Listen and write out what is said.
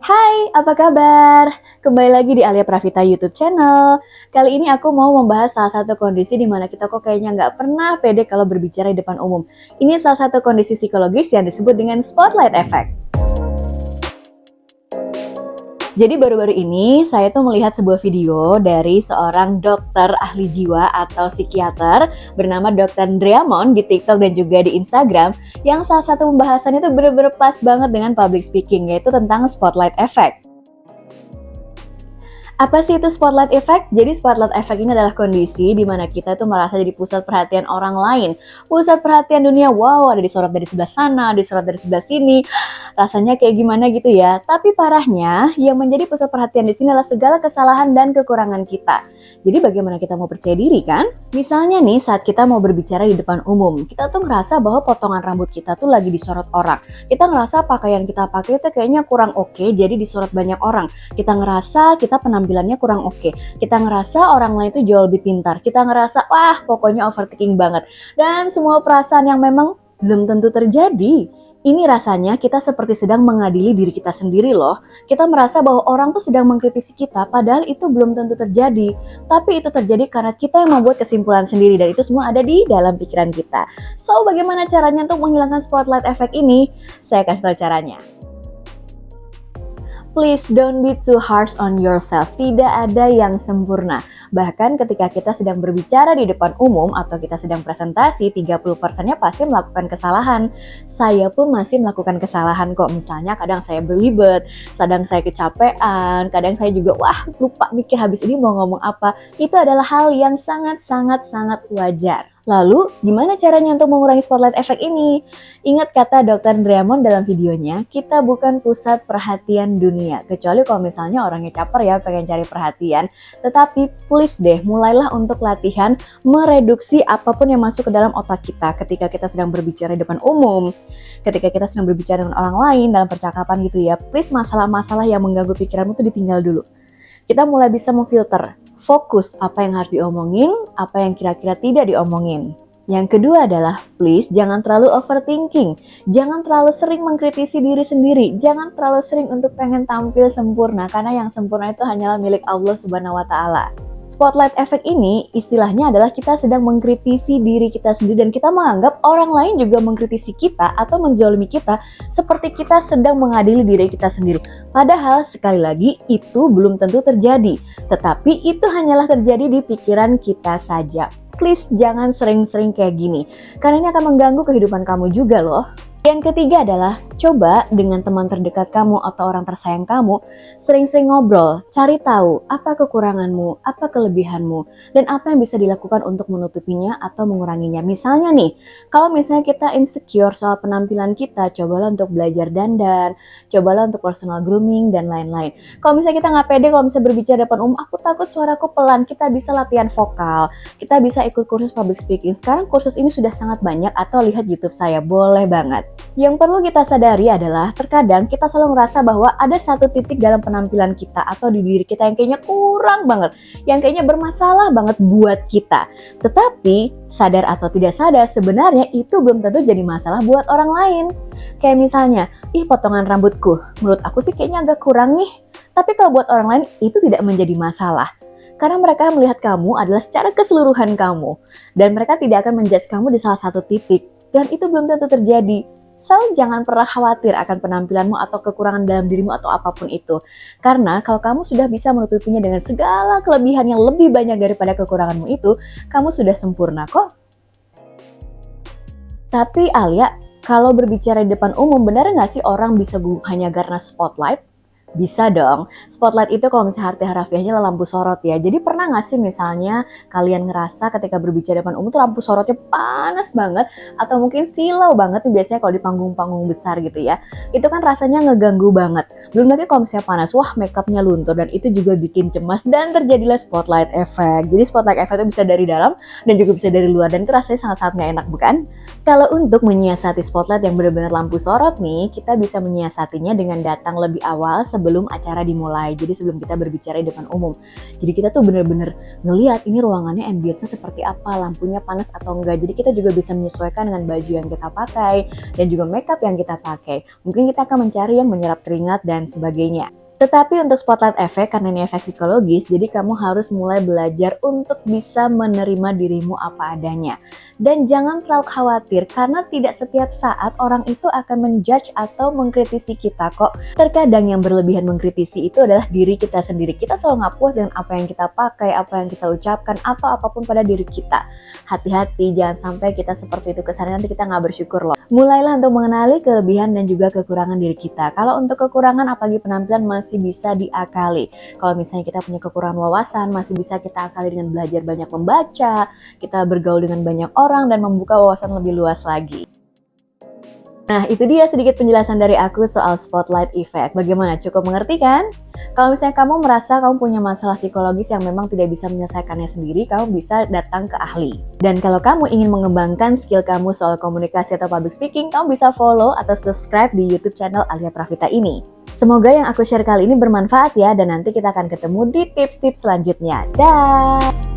Hai, apa kabar? Kembali lagi di Alia Pravita YouTube channel. Kali ini aku mau membahas salah satu kondisi di mana kita kok kayaknya nggak pernah pede kalau berbicara di depan umum. Ini salah satu kondisi psikologis yang disebut dengan spotlight effect. Jadi baru-baru ini saya tuh melihat sebuah video dari seorang dokter ahli jiwa atau psikiater bernama Dr. Driamond di TikTok dan juga di Instagram, yang salah satu pembahasannya tuh bener-bener pas banget dengan public speaking, yaitu tentang spotlight effect. Apa sih itu spotlight effect? Jadi spotlight effect ini adalah kondisi di mana kita tuh merasa jadi pusat perhatian orang lain. Pusat perhatian dunia, wow, ada disorot dari sebelah sana, disorot dari sebelah sini. Rasanya kayak gimana gitu ya. Tapi parahnya, yang menjadi pusat perhatian di sini adalah segala kesalahan dan kekurangan kita. Jadi bagaimana kita mau percaya diri kan? Misalnya nih, saat kita mau berbicara di depan umum, kita tuh ngerasa bahwa potongan rambut kita tuh lagi disorot orang. Kita ngerasa pakaian kita pakai itu kayaknya kurang oke, jadi disorot banyak orang. Kita ngerasa kita penampilannya kurang oke. Kita ngerasa orang lain itu jauh lebih pintar. Kita ngerasa, wah pokoknya overthinking banget. Dan semua perasaan yang memang belum tentu terjadi. Ini rasanya kita seperti sedang mengadili diri kita sendiri loh. Kita merasa bahwa orang tuh sedang mengkritisi kita, padahal itu belum tentu terjadi. Tapi itu terjadi karena kita yang membuat kesimpulan sendiri, dan itu semua ada di dalam pikiran kita. So, bagaimana caranya untuk menghilangkan spotlight effect ini? Saya kasih tahu caranya. Please don't be too harsh on yourself. Tidak ada yang sempurna. Bahkan ketika kita sedang berbicara di depan umum atau kita sedang presentasi, 30%-nya pasti melakukan kesalahan. Saya pun masih melakukan kesalahan kok. Misalnya kadang saya belibet, kadang saya kecapean, kadang saya juga lupa mikir habis ini mau ngomong apa. Itu adalah hal yang sangat wajar. Lalu, gimana caranya untuk mengurangi spotlight effect ini? Ingat kata Dr. Driamond dalam videonya, kita bukan pusat perhatian dunia. Kecuali kalau misalnya orangnya caper ya, pengen cari perhatian. Tetapi please deh, mulailah untuk latihan mereduksi apapun yang masuk ke dalam otak kita ketika kita sedang berbicara di depan umum. Ketika kita sedang berbicara dengan orang lain dalam percakapan gitu ya, please masalah-masalah yang mengganggu pikiranmu tuh ditinggal dulu. Kita mulai bisa memfilter. Fokus apa yang harus diomongin, apa yang kira-kira tidak diomongin. Yang kedua adalah, please jangan terlalu overthinking. Jangan terlalu sering mengkritisi diri sendiri. Jangan terlalu sering untuk pengen tampil sempurna, karena yang sempurna itu hanyalah milik Allah Subhanahu wa Ta'ala. Spotlight effect ini istilahnya adalah kita sedang mengkritisi diri kita sendiri dan kita menganggap orang lain juga mengkritisi kita atau menzalimi kita seperti kita sedang mengadili diri kita sendiri. Padahal sekali lagi itu belum tentu terjadi, tetapi itu hanyalah terjadi di pikiran kita saja. Please jangan sering-sering kayak gini, karena ini akan mengganggu kehidupan kamu juga loh. Yang ketiga adalah, coba dengan teman terdekat kamu atau orang tersayang kamu, sering-sering ngobrol, cari tahu apa kekuranganmu, apa kelebihanmu, dan apa yang bisa dilakukan untuk menutupinya atau menguranginya. Misalnya nih, kalau misalnya kita insecure soal penampilan kita, cobalah untuk belajar dandan, cobalah untuk personal grooming, dan lain-lain. Kalau misalnya kita nggak pede, kalau misalnya berbicara depan umum, aku takut suaraku pelan, kita bisa latihan vokal, kita bisa ikut kursus public speaking. Sekarang kursus ini sudah sangat banyak, atau lihat YouTube saya, boleh banget. Yang perlu kita sadari adalah terkadang kita selalu merasa bahwa ada satu titik dalam penampilan kita atau di diri kita yang kayaknya kurang banget, yang kayaknya bermasalah banget buat kita. Tetapi sadar atau tidak sadar, sebenarnya itu belum tentu jadi masalah buat orang lain. Kayak misalnya, potongan rambutku, menurut aku sih kayaknya agak kurang nih. Tapi kalau buat orang lain itu tidak menjadi masalah. Karena mereka melihat kamu adalah secara keseluruhan kamu. Dan mereka tidak akan menjudge kamu di salah satu titik. Dan itu belum tentu terjadi. So, jangan pernah khawatir akan penampilanmu atau kekurangan dalam dirimu atau apapun itu. Karena kalau kamu sudah bisa menutupinya dengan segala kelebihan yang lebih banyak daripada kekuranganmu itu, kamu sudah sempurna kok. Tapi Alia, kalau berbicara di depan umum, benar nggak sih orang bisa gugup hanya karena spotlight? Bisa dong. Spotlight itu kalau misalnya arti harafiahnya lampu sorot ya. Jadi pernah nggak sih misalnya kalian ngerasa ketika berbicara depan umum tuh lampu sorotnya panas banget atau mungkin silau banget nih biasanya kalau di panggung-panggung besar gitu ya. Itu kan rasanya ngeganggu banget. Belum lagi kalau misalnya panas, makeupnya luntur dan itu juga bikin cemas dan terjadilah spotlight effect. Jadi spotlight effect itu bisa dari dalam dan juga bisa dari luar dan itu rasanya sangat-sangat nggak enak bukan? Kalau untuk menyiasati spotlight yang benar-benar lampu sorot nih, kita bisa menyiasatinya dengan datang lebih awal sebelum acara dimulai. Jadi sebelum kita berbicara di depan umum. Jadi kita tuh benar-benar ngelihat ini ruangannya ambience seperti apa, lampunya panas atau enggak. Jadi kita juga bisa menyesuaikan dengan baju yang kita pakai dan juga makeup yang kita pakai. Mungkin kita akan mencari yang menyerap keringat dan sebagainya. Tetapi untuk spotlight effect, karena ini efek psikologis, jadi kamu harus mulai belajar untuk bisa menerima dirimu apa adanya. Dan jangan terlalu khawatir, karena tidak setiap saat orang itu akan menjudge atau mengkritisi kita kok. Terkadang yang berlebihan mengkritisi itu adalah diri kita sendiri. Kita selalu nggak puas dengan apa yang kita pakai, apa yang kita ucapkan, atau apapun pada diri kita. Hati-hati, jangan sampai kita seperti itu kesannya, nanti kita nggak bersyukur loh. Mulailah untuk mengenali kelebihan dan juga kekurangan diri kita. Kalau untuk kekurangan, apalagi penampilan, masih bisa diakali. Kalau misalnya kita punya kekurangan wawasan, masih bisa kita akali dengan belajar banyak membaca, kita bergaul dengan banyak orang, dan membuka wawasan lebih luas lagi. Nah, itu dia sedikit penjelasan dari aku soal spotlight effect. Bagaimana? Cukup mengerti kan? Kalau misalnya kamu merasa kamu punya masalah psikologis yang memang tidak bisa menyelesaikannya sendiri, kamu bisa datang ke ahli. Dan kalau kamu ingin mengembangkan skill kamu soal komunikasi atau public speaking, kamu bisa follow atau subscribe di YouTube channel Alia Pravita ini. Semoga yang aku share kali ini bermanfaat ya, dan nanti kita akan ketemu di tips-tips selanjutnya. Dah!